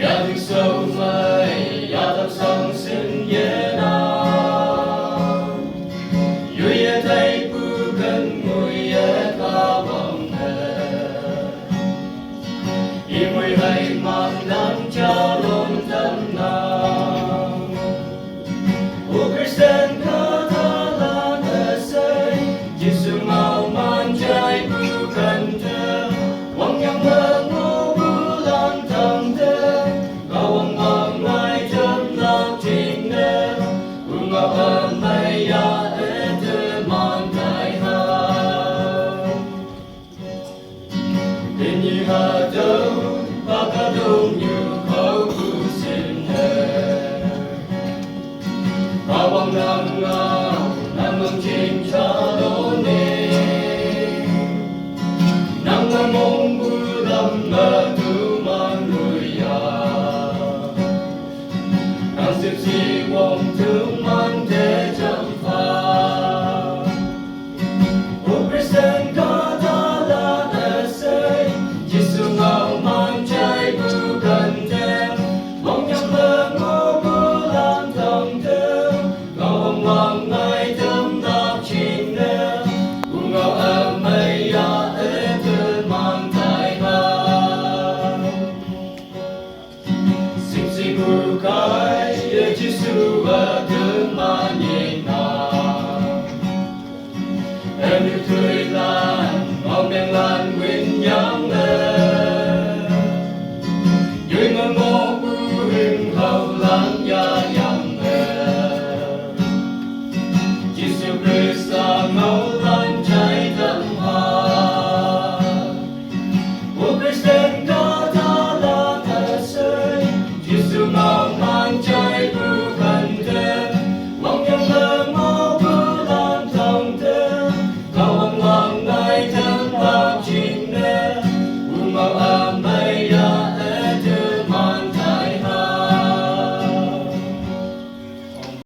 Ya được sâu mây, ya tập song sinh ye na. Yu ye thấy bukan mui ye ka bom he. I mui hay mang dan calon tenang. O Kristen katalah kesai, Yesus mau manjai bukan ter. Wang yang mengubulan tangder, kawang mamai jemlak tinggal. Bunga amai ya ete mantai hai. Ini hadau bakadung như khâu ku xin her. Kawang nangau namang cinta doni. Nang mong bulam madu manuya. Nang sipsi wong tuman te jampa. O Kristen katalah esai, Yesus mau manjai bukan tem. Wong yang mengubulan tangder, kawang wangai temdak cinta. Bunga amai ya ete mantai hai. Sipsi bukai ye Yesus teman ye na. Em được tươi lan, mong đèn lan quyến nhắm lên. Dưới ngân ngô bu hình hậu lan ya yang lên. Giêsu Christa ngâu lan trái tâm hoa. O Kristen katalah esai, Yesus mau